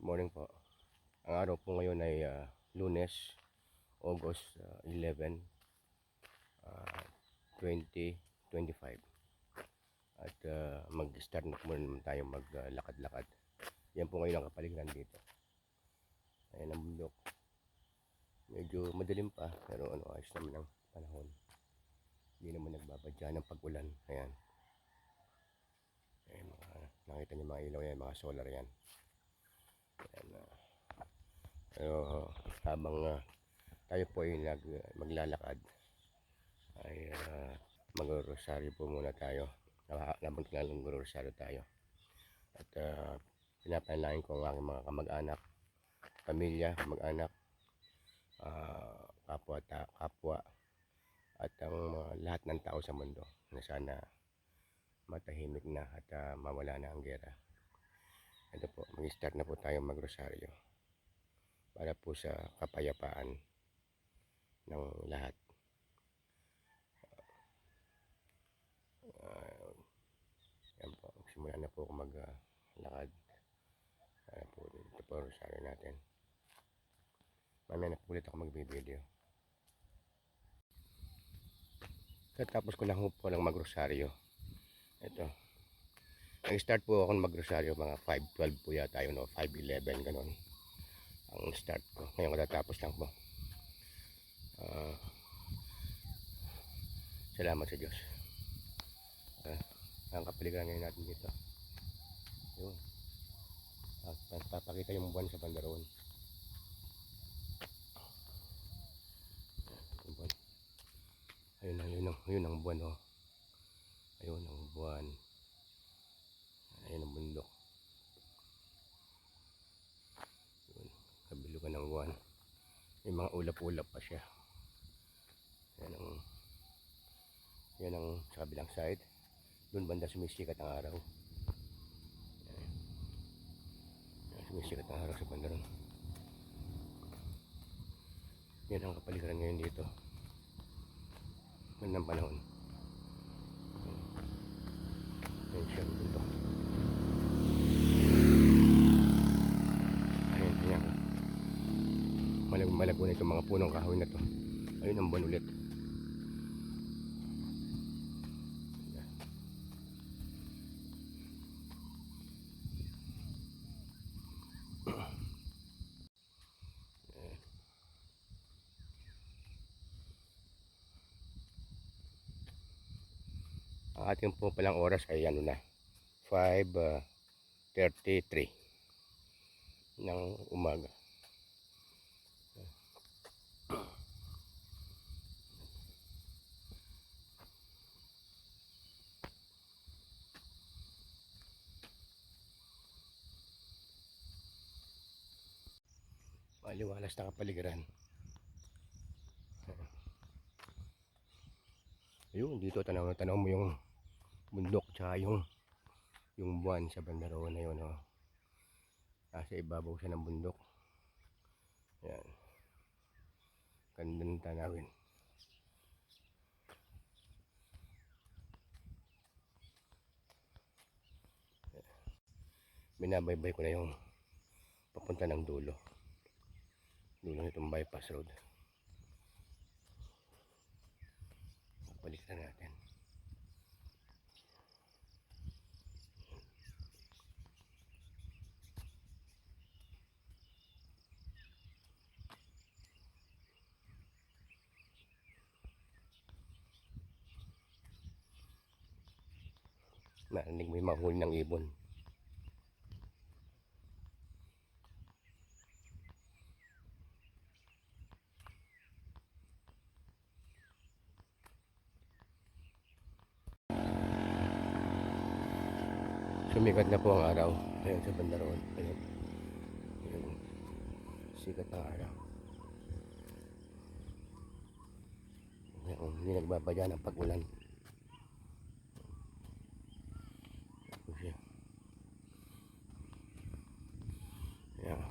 Morning po. Ang araw po ngayon ay Lunes, August 11, 2025. At mag-start na muna naman tayo maglakad-lakad. Yan po ngayon ang kapaligiran dito. Ayan ang bundok. Medyo madilim pa, pero ayos naman ang panahon. Hindi naman nagbabadya ng pag-ulan. Ayan. Ayan, nakita niyo mga ilaw yan, mga solar yan. Ayan, pero habang tayo po ay maglalakad ay mag-rosaryo po muna tayo. Habang nag-rosaryo tayo. At pinapanalangin ko ang aking mga kamag-anak, pamilya, kamag-anak, kapwa at ang lahat ng tao sa mundo na sana matahimik na at mawala na ang gera. Ito po, mag-start na po tayo mag-rosaryo para po sa kapayapaan ng lahat. Yan po, magsimula na po ako maglakad. Ito po rosaryo natin. Mamaya na po ulit ako magbibideo. Katapos ko lang po lang magrosaryo. Ito. Nag-start po ako magrosaryo mga 5:12 po yata yun, 5:11 ganun. Ang start ko. Ngayon katatapos lang po. Salamat sa Diyos. Ang kapaligiran ngayon natin dito. Yun. Papakita yung buwan sa bandaron. Ayun ang buwan, oh. Ayun ang buwan. Ayun ang bundok. Ayun, kabilugan ng buwan. May mga ulap-ulap pa siya. Yan ang sa kabilang side. Doon banda sumisikat ang araw. Sumisikat ang araw sa bandaron. Yan ang kapaligiran ngayon dito. Magandang panahon. Ayan siya, bundok. Ayan. Malago na itong mga punong kahoy na to. Ayun ang buwan ulit. Ang ating po palang oras ay ano na 5:33 ng umaga. Maliwalas na kapaligiran. Ayun, dito tanaw mo yung bundok tsaka yung buwan sa bandaron na yun, oh. Nasa ibabaw siya ng bundok. Ayan. Ganda ng tanawin. Binabaybay ko na yung papunta ng dulo nitong bypass road. Balik na natin. Narinig mo yung mahuli ng ibon. Sumikat na po ang araw. Ayan sa bandaron. Ayan. Sikat ang araw. Ayan, hindi nagbabadya ng pag-ulan. Ayan.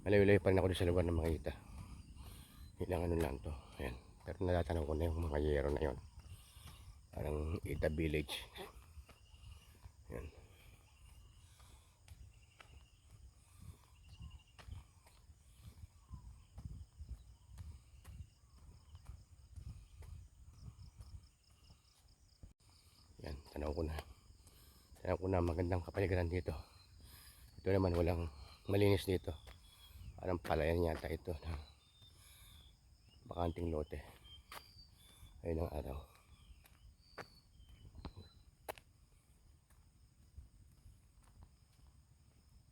Malayo-layo pa rin ako sa lugar na makita. Ilang ano lang to. Ayan. Pero natatanaw ko na yung mga yero na yon. Parang Ita Village. Ayan. tanaw ko na magandang kapaligiran dito. Ito naman walang malinis dito, parang palayan yata ito na bakanting lote. Ayun ang araw.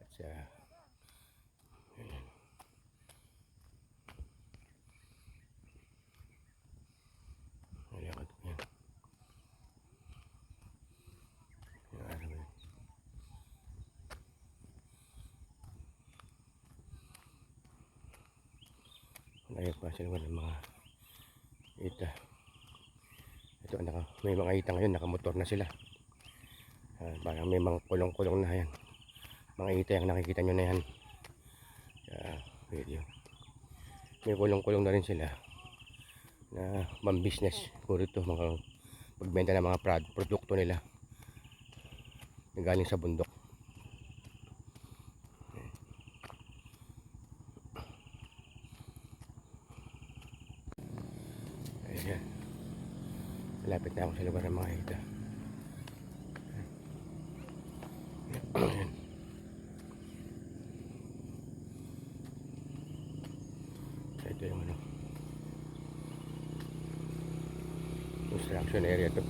At sa nalakad ko yan. Yung araw yun. Ayun pa sila ng mga ita. Ito may mga ita ngayon, nakamotor na sila. Parang may mga kulong-kulong na yan. Mga ita yung nakikita nyo na yan sa video. May kulong-kulong na rin sila na pang-business. Puro ito mga pagbenta ng mga produkto nila na galing sa bundok. Ayan. Malapit na ako sa lugar ng mga ita. Ayan. Ito yung construction area to.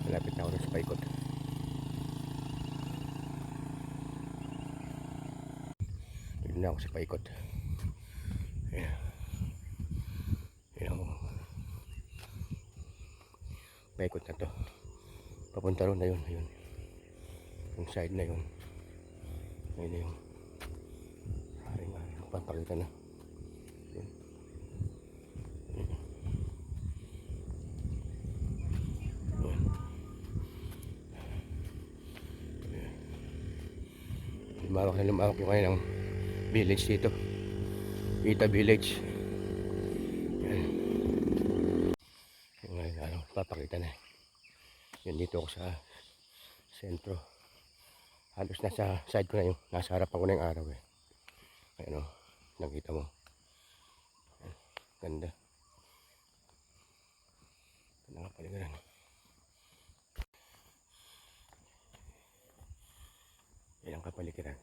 Malapit na ako sa paikot. Dito na ako sa paikot. Ayan. Ayan ako. Paikot na to. Papunta ron na yun. Ayun. Yung side na yun. Ayun na yun. Papakita na. Ayun. Ayun. Ayun. Lumawak yung kanilang village dito. Ita Village. Ayan. Ngayon, papakita na. Yan dito ako sa sentro. Halos nasa side ko na yung nasa harapan ko na yung araw eh. Ayan o, nakita mo. Ayan, ganda. Ganda nga paligiran. Yan ang kapaligiran.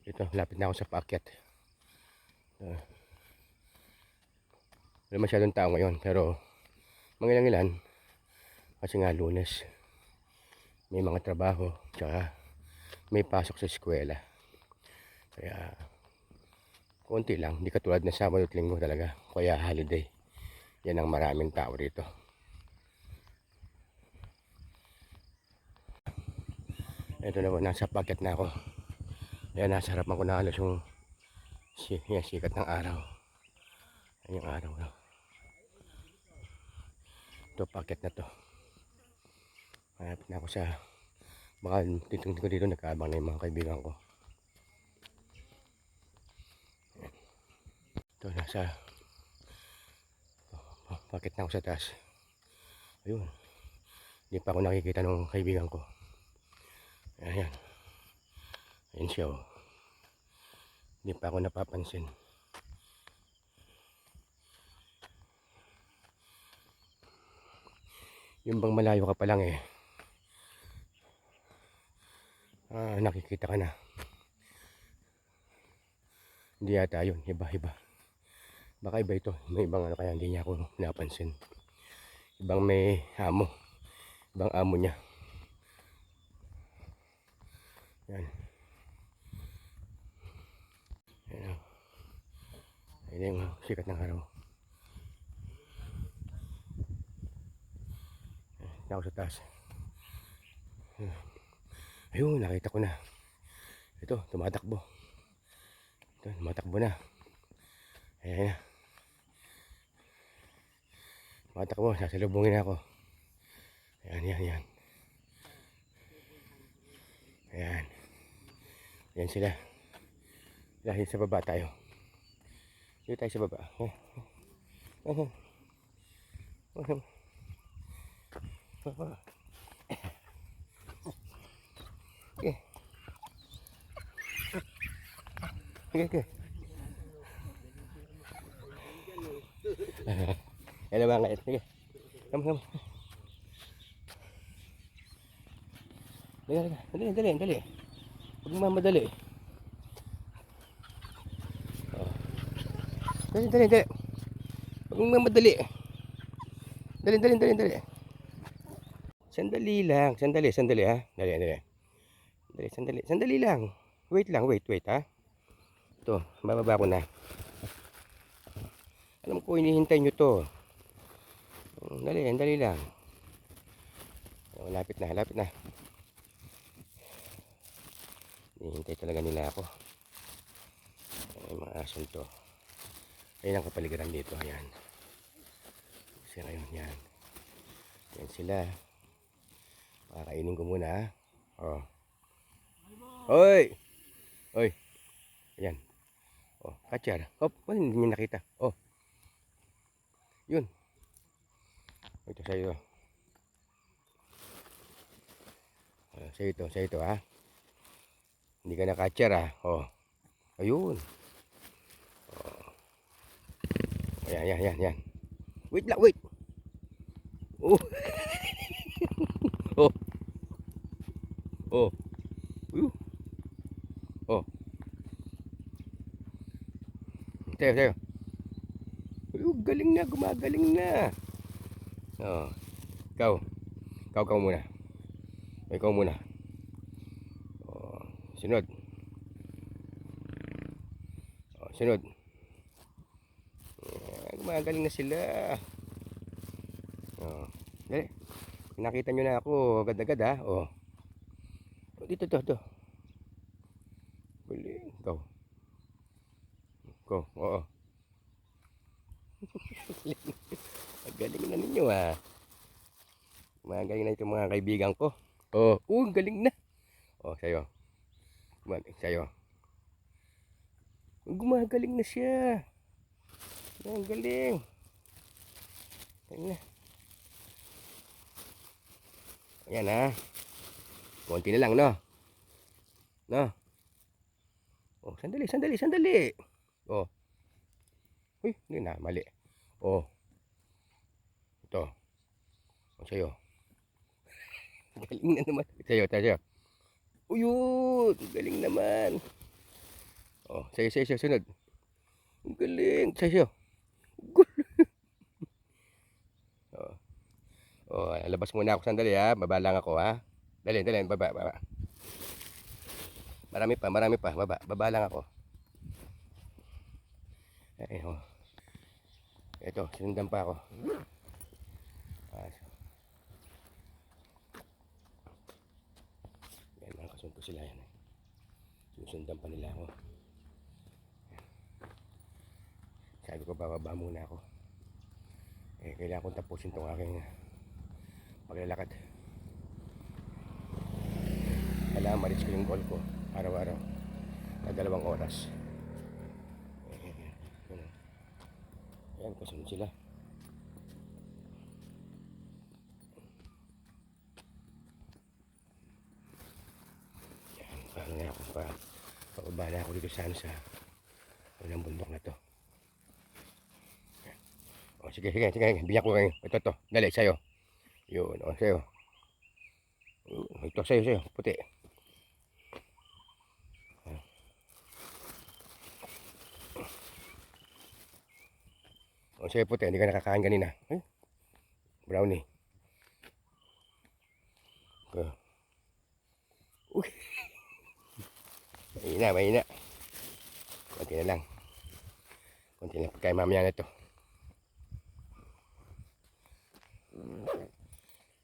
Ito, lapit na ako sa paakyat. Wala masyadong tao ngayon, pero mga ilan kasi nga Lunes. May mga trabaho, tsaka may pasok sa eskwela. Kaya konti lang, hindi katulad na Sabado at Linggo talaga. Kaya holiday. Yan ang maraming tao rito. Ito na po, nasa paakyat na ako. Ayan, nasa harapan ko na halos yung sikat ng araw. Ayan yung araw na. Ito, packet na to. Malapit na ako sa, baka dito nagkaabang na yung mga kaibigan ko. Ayan. Ito, nasa packet na ako sa taas. Ayun, hindi pa ako nakikita ng kaibigan ko. Ayan. Ayan siya oh. Hindi pa ako napapansin. Yung bang malayo ka pa lang eh. Nakikita ka na. Hindi yata yun. Iba. Baka iba ito. May ibang ano kaya hindi niya ako napansin. Ibang may amo. Ibang amo niya. Yan. Ayan. Ayan yung sikat ng araw. na ako sa taas. Ayun, nakita ko na. Ito, tumatakbo. Ito, tumatakbo na. Ayan na. Tumatakbo, sasalubungin ako. Ayan. Ayan. Ayan sila. Dahil sa baba tayo. Dito tayo sa baba. Okay. Yan na mga ito. Come. Dali. Huwag mamadali. Dali. Huwag mamadali. Dali. Sandali lang. Sandali ha. Dali. Sandali lang. Wait ha. Ito, bababa ko na. Alam ko hinihintay nyo to. Dali lang. Lapit na. Hinihintay talaga nila ako. Ay, mga ason to. Ayan ang kapaligiran dito. Ayan. Kasi ngayon, yan. Yan sila. Pakakainin ko muna. Oh. Hoy! Ayan. Oh, katsar. Hop, hindi niya nakita. Oh. Yun. Ito sa'yo. Sa ito ha. Hindi ka nakatsar ha. Oh. Ayun. Oh. Ayan. Wait. Oh. Oh. Oh. Sa'yo. Galing na, gumagaling na. Oh. Ikaw muna. Ikaw muna. Oh. Sunod. Gumagaling na sila. Oh. Dali. Nakita nyo na ako agad-agad ha. Oh. Dito to. Galing. Ikaw. Oo. Galing na ninyo ha. Magaling na itong mga kaibigan ko. Oh, galing na. Oh, sa'yo. Gumagaling na siya. Ang galing. Ayan ha. Konti na lang, no? Oh, sandali. Oh. Uy, hindi na, mali. Oh. Ito. Oh, sa'yo. Galing na naman. Sa'yo. Uyun, galing naman. Oh, sa'yo, sunod. Galing. Sa'yo. Oh, labas muna ako sandali ha. Baba lang ako ha. Dali, baba. Marami pa. Baba lang ako. Ayun. Ito, sinundan pa ako. Yan, nakasunto sila yan. Sinusundan pa nila ako. Sabi ko, bababa muna ako. Kailangan kong tapusin itong aking paglalakad. Kailangan ma-reach ko yung goal ko araw-araw na 2 oras. Ayan, kasunod sila. Ayan, paano na ako pababa na ako dito sa unang bundok na to. Ayan. O, sige, biyak ko kayo. Ito, dali, sa'yo. Yun, o, sa'yo. Ito, sa'yo, puti. O, sa'yo, puti, hindi ka nakakain kanina. Brownie. Mahina. Konti na lang. Pagkain mamaya na ito.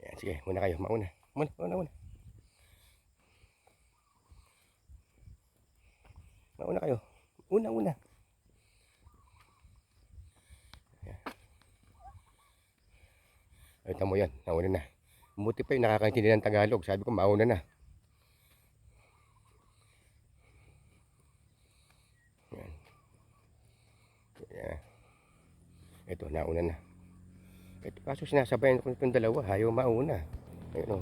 Ayan, Sige, muna kayo. Mauna. Mauna. Mauna kayo. Una. Ay, tamo yan. Nauna na. Buti pa yung nakakaintindi ng Tagalog. Sabi ko, mauna na. Yan. Yan. Ito, nauna na. Ito, kaso sinasabayan ko itong dalawa. Ayaw mauna. Ayun o.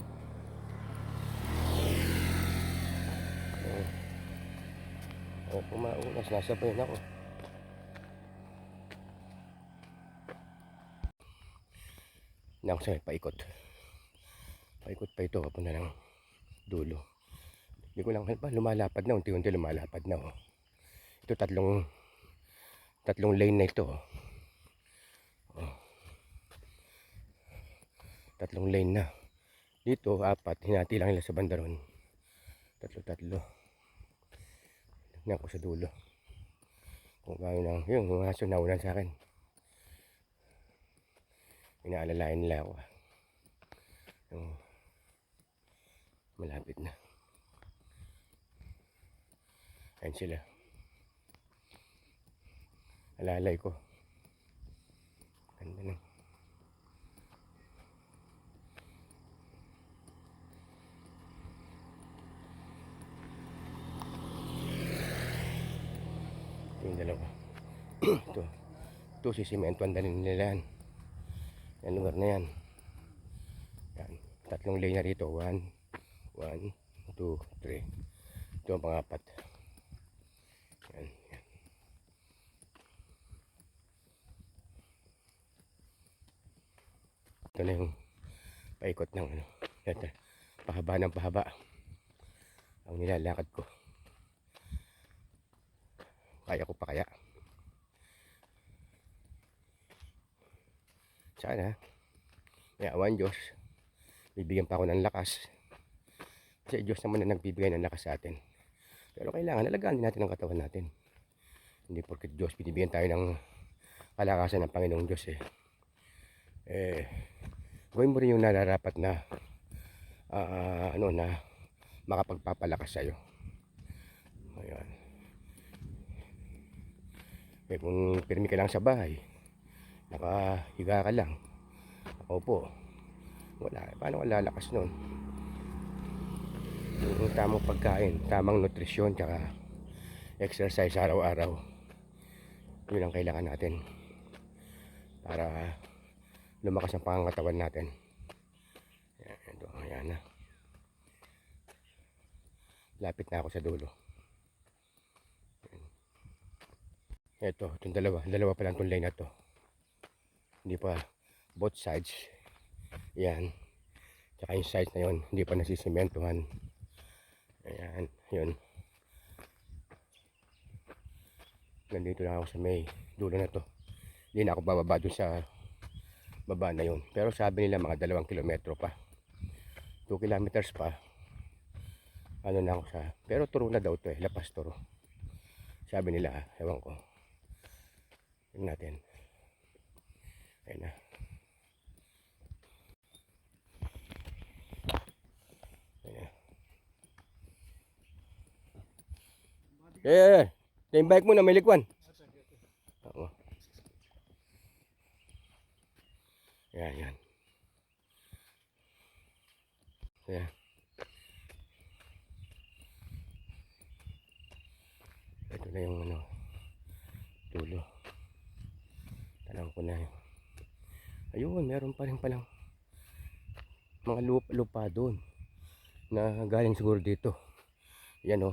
Ayaw ko mauna. Sinasabayan ako. Na ako sa paikot. Paikot pa ito. Papunta ng dulo. Hindi ko lang ba lumalapad na. Unti-unti lumalapad na. Oh. Ito tatlong lane na ito. Oh. Tatlong lane na. Dito, 4. Hinati lang nila sa bandaron. Tatlo. Tignan ko sa dulo. Kung gano'n lang. Yung aso naunan sa akin. Inaalalayan nila ako. Malapit na. Ayan sila. Alalay ko. Ganda na. Ito yung dalawa. Ito sisimentoan na rin nila yan. Yan lugar na yan. Yan. Tatlong lane na rito. 1, 2, 3. Ito ang pang-4. Yan. Ito na yung paikot ng ano. Ito, pahaba ng pahaba ang nilalakad ko. Kaya ko pa kaya. Sana yawan Diyos, bibigyan pa ako ng lakas. Kasi Diyos naman na nagbibigay ng lakas sa atin. Pero kailangan alagaan din natin ang katawan natin. Hindi porket Diyos binibigyan tayo ng kalakasan ng Panginoong Diyos gawin mo rin yung nararapat na na makapagpapalakas sa'yo. Ayan. Kung pirmi ka lang sa bahay, nakahiga ka lang, nakaupo, wala. Paano ka lalakas nun? Yung tamang pagkain, tamang nutrisyon, tsaka exercise araw-araw. Yun ang kailangan natin para lumakas ang pangangatawan natin. Ayan na. Lapit na ako sa dulo. Itong dalawa pa lang itong lane na to. Hindi pa both sides. Yan. Tsaka yung sides na yun, hindi pa nasisimentohan. Ayan, yun. Nandito lang ako sa may dulo na to. Hindi na ako bababa dun sa baba na yun. Pero sabi nila mga 2 kilometro pa. 2 kilometers pa. Ano na ako sa... Pero turo na daw to lapas turo. Sabi nila, ewan ko. Tingnan natin. Ayan na. Yung bike mo na may likwan. Oo. Yan. Ayan. Ito na yung dulo. Tanong ko na yun. Ayun, meron pa rin palang mga lupa doon na galing siguro dito. Yan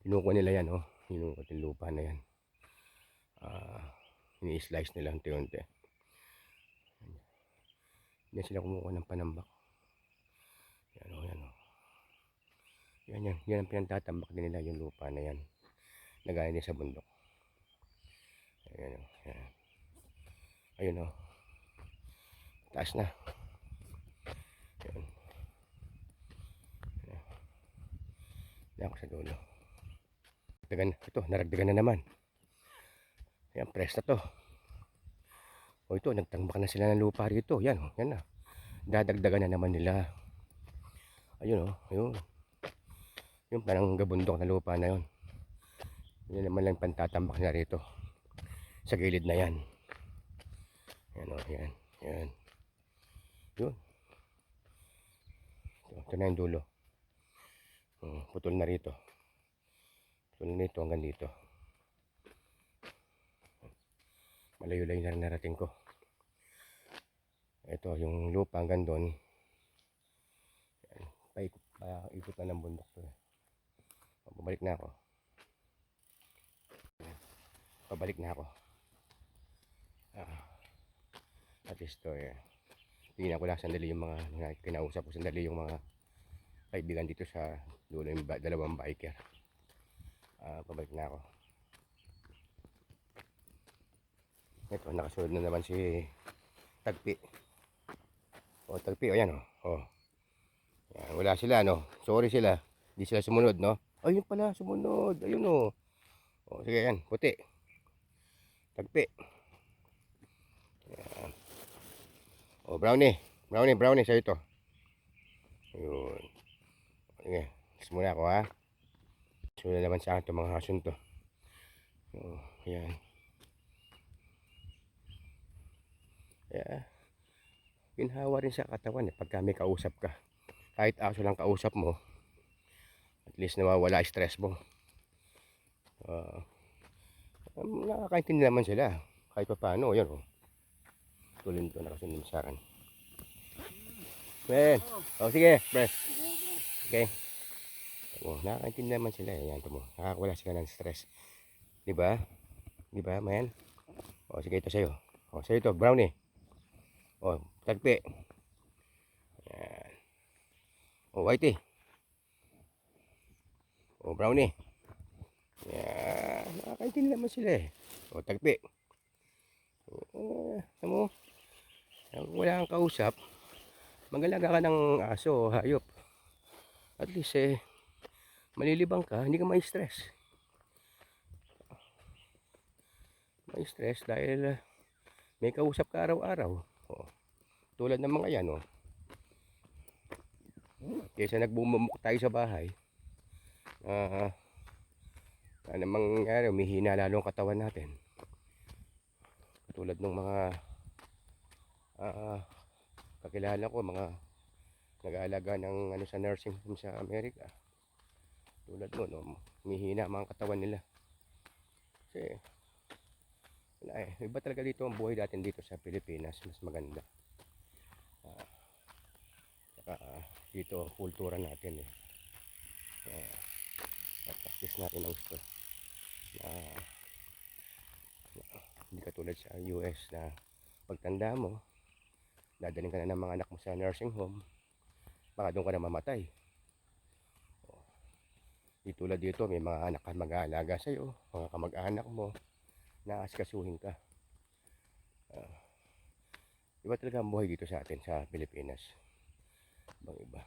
kinukuha nila yan kinukuha yung lupa na yan. Ini-slice nila unti-unti. Yan sila kumukuha ng panambak. Yan ang pinagtatambak din nila, yung lupa na yan. Nagaling din sa bundok. Ayun taas na. Ayun. Yan ako sa dulo. Ito, naragdagan na naman. Ayan, press na to. Ito, nagtambak na sila ng lupa rito. Yan na. dadagdagan na naman nila. Ayun oh, yun. Yung parang gabundok na lupa na yun. Yun naman lang pantatambak na rito. Sa gilid na yan. Yan oh, yan. Yan. Yun. Ito na yung dulo. Putol na rito. Putol na rito hanggang dito. Malayo-layo na rin narating ko. Ito yung lupa hanggang doon. Ikot na ng bundok to. Pabalik na ako. Pabalik na ako. At least to, tingnan ko lang sandali yung mga kinausap ko sandali yung mga kaibigan dito sa dulo yung dalawang biker. Pabalik na ako. Ito, nakasunod na naman si Tagpi. Tagpi, ayan o. Yan, wala sila, no? Sorry sila. Hindi sila sumunod, no? Ayun pala, sumunod. Ayun o. Sige, yan. Puti. Tagpi. Yan. Brownie. Brownie. Sa'yo ito. Ayun. Sige. Alis muna ako, ha? Sunod naman sa akin itong mga hason to. Yan. Kaya, ginhawa rin sa katawan, pagka may kausap ka. Kahit aso lang kausap mo, at least nawawala stress mo. Nakakaintindi naman sila kahit pa paano. Yun tuloy nito nakasunod sa akin. Men, sige press. Okay, nakakaintindi naman sila. Yan mo, nakakawala sila ng stress, di ba men? Sige, ito sa'yo. Sa'yo ito, brownie. Tagpi. Yan. Whitey. Brownie. Yan. Nakakaintindi naman sila Tagpi. Mo, wala kang kausap, magalaga ka ng aso o hayop. At least malilibang ka, hindi ka ma-stress. Ma-stress dahil may kausap ka araw-araw. Tulad ng mga yan kaysa nagbumumuk tayo sa bahay, ano mangyari, umihina lalo ang katawan natin. Tulad ng mga kakilala ko, mga nag-aalaga ng sa nursing home sa Amerika. Tulad mo, umihina mga katawan nila. Kasi wala iba talaga dito ang buhay natin dito sa Pilipinas, mas maganda. Saka dito kultura natin practice natin ang gusto. Hindi katulad sa US na pagtanda mo, dadaling ka na ng mga anak mo sa nursing home, baka doon ka na mamatay. Di tulad dito, may mga anak ka mag-aalaga sa'yo, mga kamag-anak mo, naasikasuhin ka. Iba talaga ang buhay dito sa atin sa Pilipinas. Iba.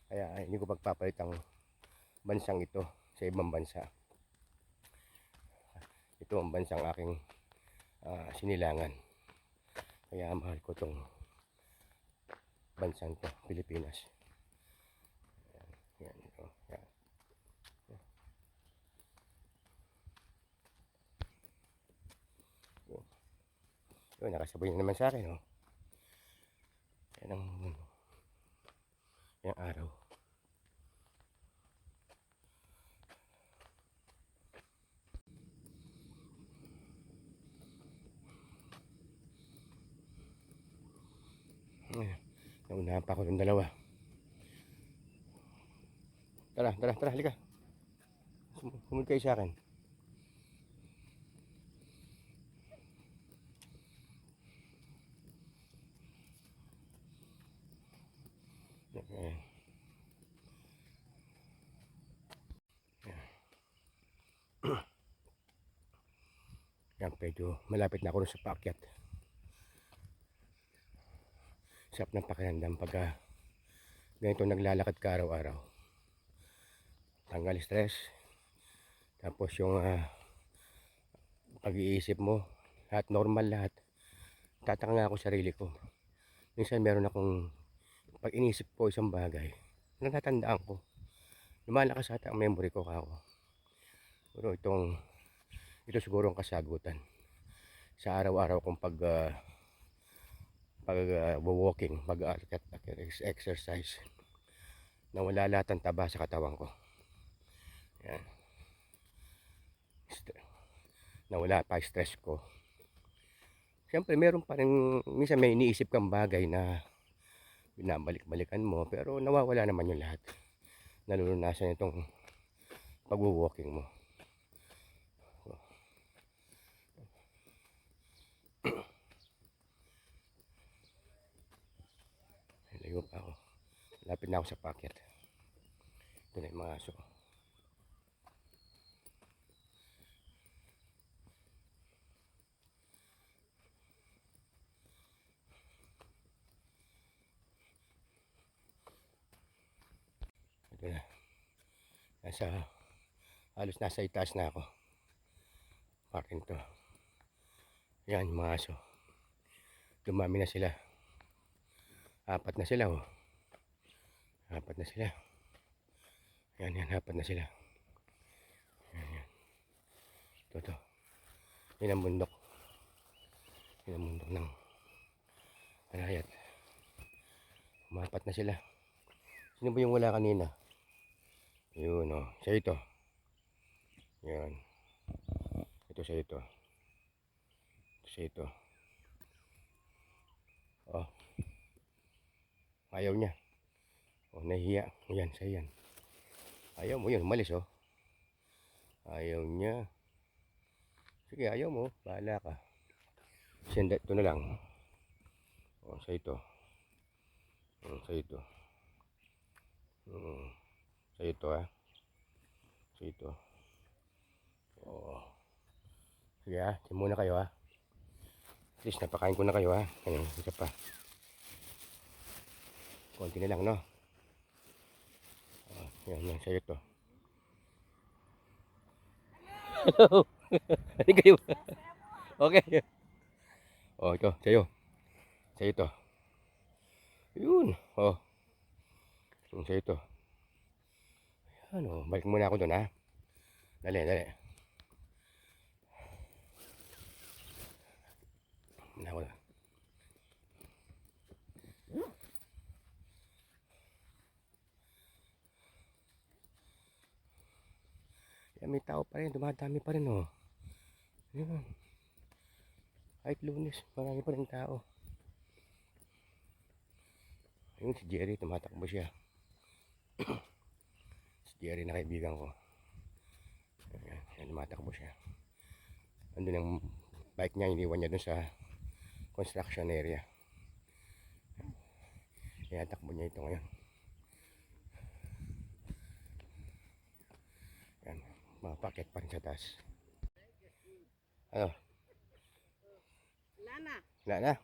Kaya hindi ko pagpapalit ang bansang ito sa ibang bansa. Ito ang bansang aking sinilangan. Kaya mahal ko itong bansang to, Pilipinas. Yan. Yun, nakasabay na naman sa akin yan ang araw. Naunahan pa ako ng dalawa. Tara, halika. Sumunod kayo sa akin. Yan, medyo malapit na ako sa paakyat. Sarap ng pakiramdam pagka ganito naglalakad ka araw-araw. Tanggal stress. Tapos yung pag-iisip mo, lahat normal lahat. Tataka nga ako sarili ko. Minsan meron akong, pag inisip ko isang bagay, natatandaan ko. Lumalakas ata ang memory ko kako. Pero ito siguro ang kasagutan sa araw-araw kong walking, exercise. Nawala lahat ng taba sa katawan ko. Yan. Nawala pa stress ko. Siyempre meron pa rin, minsan may iniisip kang bagay na binabalik-balikan mo, pero nawawala naman yung lahat. Nalulunasan itong pag-walking mo. Layo pa ako. Lapit na ako sa packet. Ito na yung mga aso. Ito na. Halos nasa itaas na ako. Parking to. Yan yung mga aso. Dumami na sila. 4 na sila oh. 4 na sila. Yan, 4 na sila. Yan. Ito. Yan ang bundok. Yan ang bundok ng Panayat. 4 na sila. Sino ba yung wala kanina? Yun oh. Siya ito. Yan. Ito siya ito. Siya ito. Oh. Ayaw niya. Oh, nahihiya. Yan, siya yan. Ayaw mo yun. Umalis oh. Ayaw niya. Sige, ayaw mo. Bahala ka. Senda ito na lang. Oh, siya ito. Siya ito. Siya ito ha. Siya ito. Oh. Sige ha. Sige muna kayo ha. At least napakain ko na kayo ha. Ayun, isa pa. Konti na lang no. Yan, sa'yo to. Hello. Ano kayo? Okay. Oh, ito, sa'yo. Sa'yo to. Yun. Oh. Sa'yo to. Ano, balik muna ako doon ha. Dali. Ako na. Yan, may tao pa rin, dumadami pa rin oh. Yan. Kahit Lunes, marami pa rin tao. Ayun si Jerry, tumatakbo siya. Si Jerry na kaibigan ko. Yan, tumatakbo siya. Andun ang bike niya, iniwan niya dun sa construction area. Kaya takbo niya ito ngayon. Yan, mga packet pa rin sa taas. Ano? Wala na.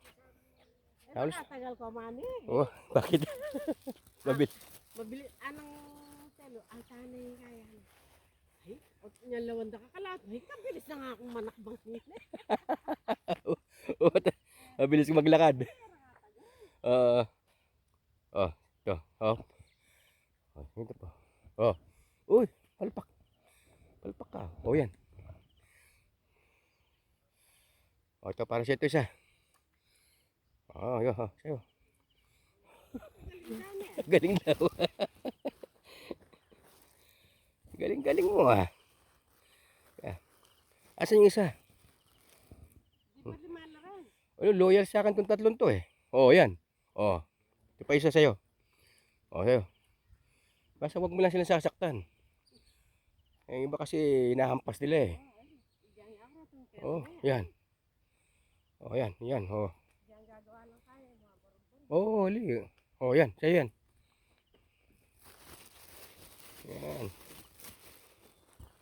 Halos. Tagal ko man eh. Oh, bakit? Mabilis. Anong telo? Ang tanay kaya. Ay, o nyalawan da kakalat. Ay, kabilis na nga akong manakbang nila. Mabilis ko maglakad. Ito. Ito pa. Uy, palpak. Palpak ka. Yan. Ito para sa ito isa. Yun, sa'yo. Galing daw. Galing mo ah. Asan yung isa? Di ba lumalaran? Loyal sa akin itong tatlong to eh. Yan. Ito pa isa sa'yo. Sa'yo. Basta wag mo lang silang sasaktan. Yung iba kasi hinahampas nila eh. Yan. Yan. Diyan gagawa lang tayo. Hali. Yan. Sa'yo yan. Yan.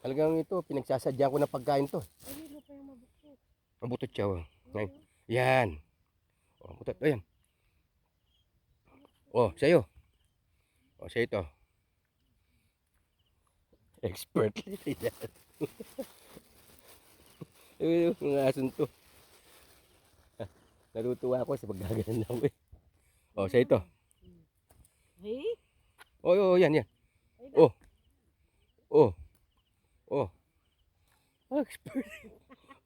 Talagang ito, pinagsasadya ko na pagkain to. Ay, hindi pa yung mabutot. Mabutot siya. Yan. Butot. Ayan. Sa'yo. Sa'yo ito. Expert. Mga asun to. Natutuwa ako sa paggaganan ako eh. Oh, sa ito. Hey, Oh, oh, yan, yan. ay na. Oh, oh, oh. Oh, expert.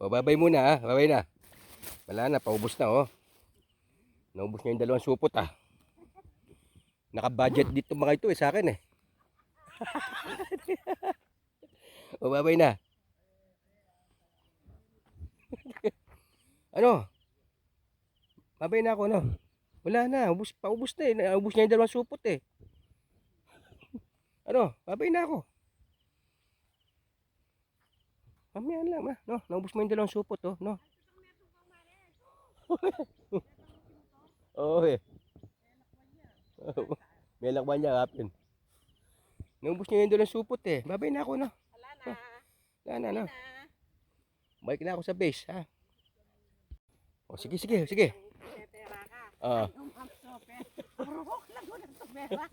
Oh, babay muna ah. Babay na. Wala na, paubos na oh. Naubos na yung dalawang supot ah. Naka-budget dito mga ito eh sa akin eh. Oh, babay na. Ano? Babay na ako no. Wala na, paubos na eh. Naubos na yung dalawang supot eh. Ano? Babay na ako. Mamaya lang ah. No, naubos mo yung dalawang supot oh, no. Oo eh. May lakban niya kapin. Naubos niya yung dalawang supot eh. Babay na ako no. Wala na. Wala na no. Na. Balik na ako sa base ha. Oh, sige, sige, sige. Tetera ka. Ah. Ang upsope. Purok lang mo ng tumera.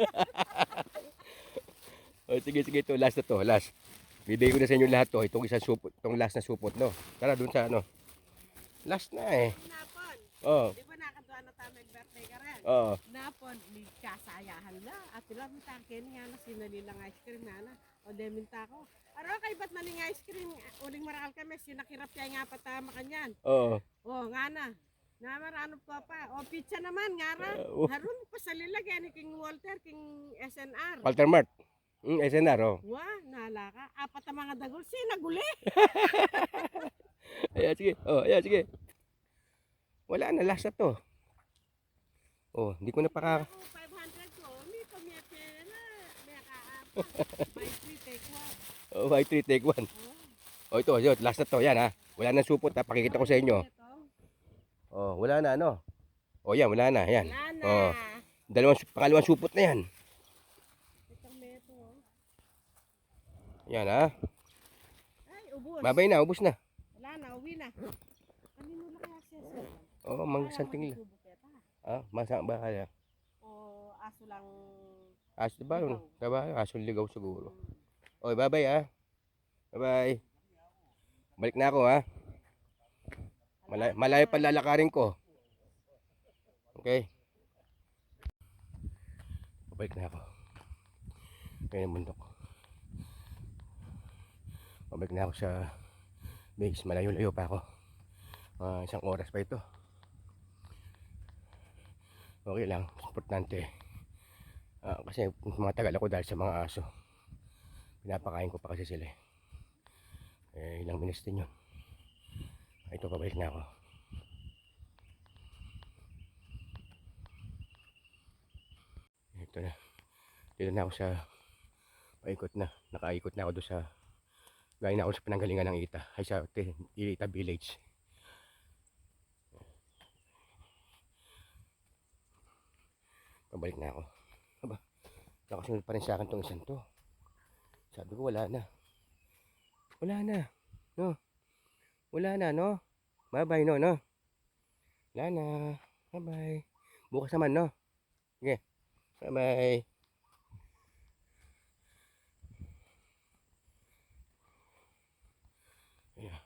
Oh, sige, sige, ito, last na to, last. Bibigay ko na sa inyo lahat to, itong isang supot, itong last na supot, no? Tara, dun sa ano. Last na eh. Napon. Oo, Di ba nakatuwa na tayo birthday ka rin? oo. Napon, may kasayahan na. At sila mintakin nga na sinalilang ice cream nga na. O de minta ko. Aro kay ba't maning ice cream? Uling marakal kami, sinakirap kaya nga patama kanyan. Oo. O nga na. Namarano pa pa. O pizza naman nga ra. Harun pa sa lilagyan ni King Walter, King SNR. Walter Mart. SNR, oh. Wah, nala ka. Apat ang mga dagol. Sinaguli. Ayan, sige. Oh, ayan, sige. Wala na, last na to. Oh, hindi ko na Ako, 500 ko. May pamiyate na. May kaapat. Buy 3, take 1. Oh, by 3, take 1. Oh, ito, last na to, yan ha. Wala na supot ha, pakikita ko sa inyo. Oh, wala na, ano. Oh, yan, wala na, yan. Wala na. Oh, pangalawang supot na yan. Itong meto. Yan ha. Ay, ubos. Babay na, ubos na. Wala na, uwi na. Kanino na kaya siya sir? Oh, mangsanting lang. Ah, masang ba kaya? O aso lang. Aso ba? Diba? Aso ligaw siguro. Okay, bye-bye ah. Bye-bye. Balik na ako ha. Malayo pa lalakarin ko. Okay. Balik na ako. Kaya ng bundok. Balik na ako sa base. Malayo-layo pa ako. Isang oras pa ito. Okay lang. Importante. Kasi matagal ako dahil sa mga aso. Pinapakain ko pa kasi sila ilang minutes din yun. Ito, pabalik na ako. Ito na. Dito na ako sa paikot na. Nakaikot na ako doon sa gaya na ako sa pinanggalingan ng Ita. Ay sa Ita Village. Pabalik na ako. Aba, nakasunod pa rin sa akin tong isang to. Sabi ko wala na. Wala na. No. Wala na, no? Bye-bye, no, no? Wala na. Bye-bye. Bukas naman, no? Sige. Bye-bye. Yeah.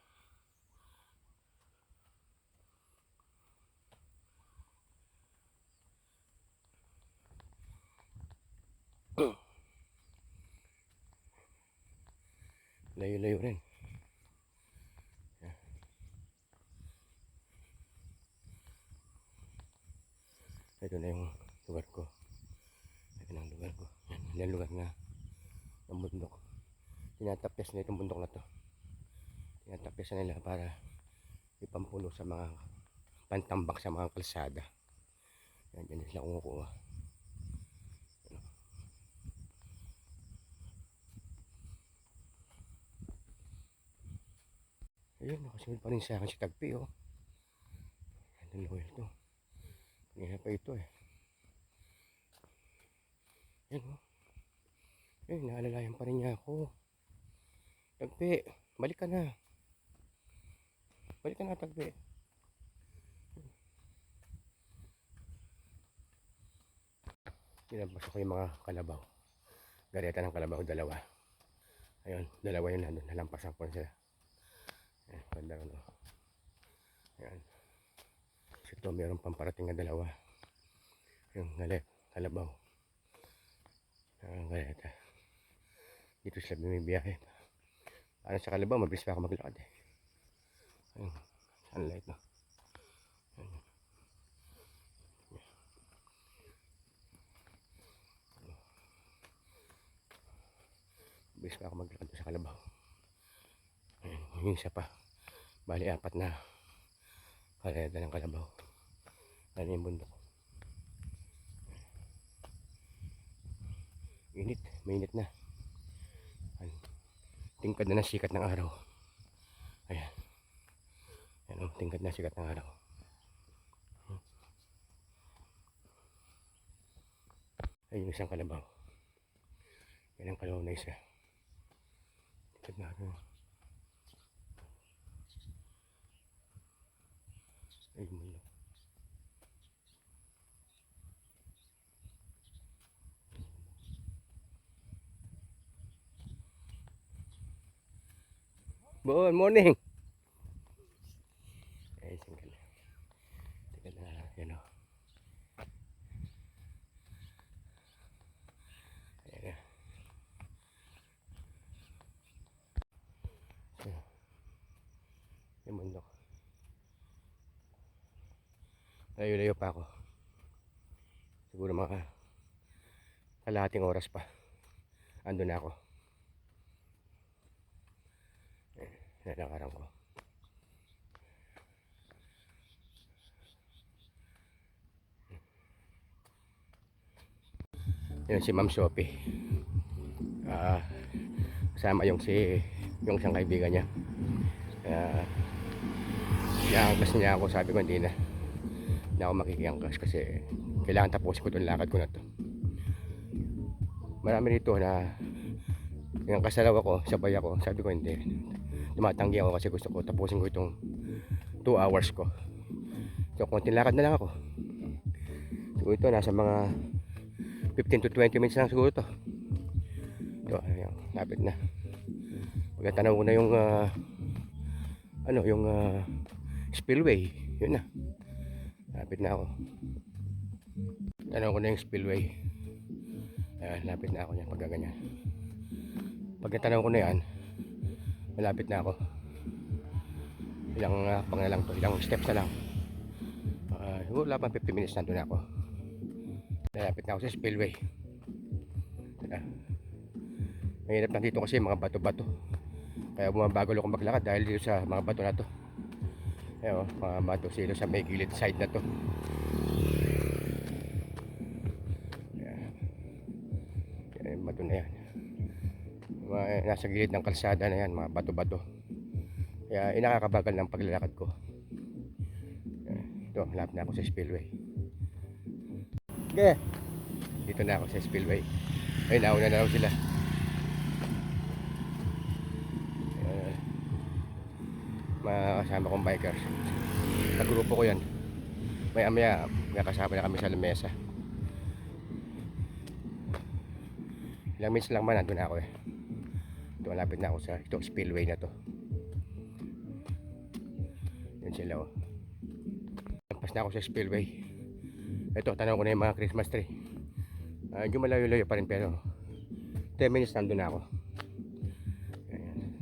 Layo-layo rin. Ito na yung lugar ko. Ito na ang lugar ko. Yan ang lugar na ng bundok. Tinatapyas na itong bundok na to. Tinatapyas na nila para ipampuno sa mga pantambak sa mga kalsada. Yan, dyan sila kumukuha. Ayun, nakasunod pa rin sa akin si Tagpi, oh. Yan ang loyal to. Kanina pa ito, eh. Yan, oh. Ayun, naalalayan pa rin niya ako. Tagpi, balik ka na. Balik ka na, Tagpi. Pinapasok ko yung mga kalabaw. Gareta ng kalabaw, dalawa. Ayun, dalawa yun nandun. Nalampasan ko na sila. Ayan, ganda rin, oh. Ayan. Kasi ito, mayroon pang parating na dalawa. Yung galit, kalabaw. Ang galit. Dito sila bumibiyahe. Parang sa kalabaw, mabilis pa ako maglakad eh. Ayun, sunlight no. Ayun. Mabilis pa ako maglakad sa kalabaw. Ayun, yung isa pa. Bali, 4 na kalenda ng kalabaw. Ano yung bundok. Init, mainit na. Tingkad na ng sikat ng araw. Ayan. Ayan, tingkad na sikat ng araw. Ayun yung isang kalabaw. Yan ang kalabaw na isa. Tingkad na araw. Ayun mo yun. Good morning. Ay, tingkad na. Tingkad na araw. Yan o. Ayan. So, yung bundok. Layo-layo pa ako. Siguro mga kalahating oras pa. Ando na ako. Nalakaran ko. Yun si Ma'am Sophie. Kasama yung isang kaibigan niya. Iangkas niya ako, sabi ko hindi na ako makikiangkas kasi kailangan tapusin ko itong lakad ko na to. Marami dito na yung kasalaw ako, sabay ako, sabi ko hindi. Tumatanggi ako kasi gusto ko tapusin ko itong 2 hours ko. So konting lakad na lang ako. Siguro ito nasa mga 15 to 20 minutes lang siguro to. Ito, ayan, lapit na. Pagkatanaw ko na yung spillway. Yun na. Lapit na ako. Tanaw ko na yung spillway. Ayan, lapit na ako niyan pagka ganyan. Pag natanaw ko na yan, malapit na ako. Ilang pang na lang to, ilang steps na lang. Siguro wala pang 50 minutes nandun ako. Malapit na ako sa spillway. Mahirap na dito kasi mga bato-bato. Kaya bumabagal ako maglakad dahil dito sa mga bato na to. Ayan, mga bato sila sa may gilid side na to. Ayan, bato na yan. Nasa gilid ng kalsada na yan, mga bato-bato. Kaya inakakabagal ng paglalakad ko. Ito, malapit na ako sa spillway. Okay. Dito na ako sa spillway. Ay, nauna na raw sila. Mga kasama kong bikers. Nagrupo ko yan. Maya-maya, kasama na kami sa lamesa. Ilang minutes lang man, nandun na ako eh. Ito, malapit na ako sa itong spillway na to. Yan sila oh. Lampas na ako sa spillway. Ito, tanong ko na yung mga Christmas tree. Medyo malayo-layo pa rin pero 10 minutes nandun na ako. Ayan.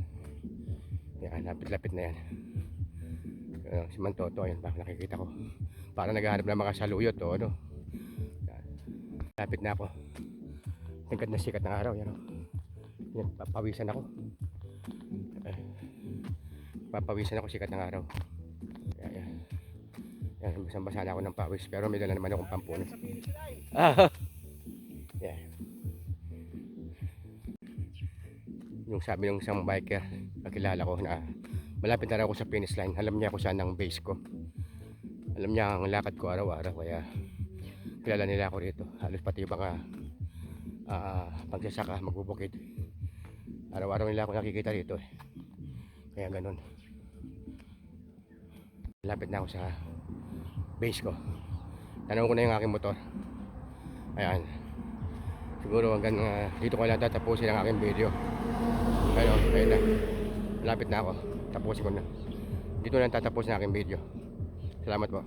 Yan, lapit-lapit na yan. Si Mantoto, ayun pa, nakikita ko. Parang naghahanap ng mga saluyot o ano. Lapit na ako. Tingkad na sikat ng araw, yan o. Yan, papawisan ako. Papawisan ako sikat ng araw. Yan. Yan, basang-basa na ako ng pawis. Pero may dala naman akong pampuno. Yan. Yung sabi ng isang biker, nakilala ko na malapit na raw ako sa finish line. Alam niya kung saan ang base ko. Alam niya ang lakad ko araw-araw. Kaya kilala nila ako rito. Halos pati yung mga pagsasaka, magbubukid. Araw-araw nila ako nakikita rito eh. Kaya ganun. Lapit na ako sa base ko. Tanong ko na yung aking motor. Ayan. Siguro hanggang dito ko lang tatapusin ang aking video. Ayun na. Lapit na ako. Tapusin ko na. Dito na tatapusin ang aking video. Salamat po.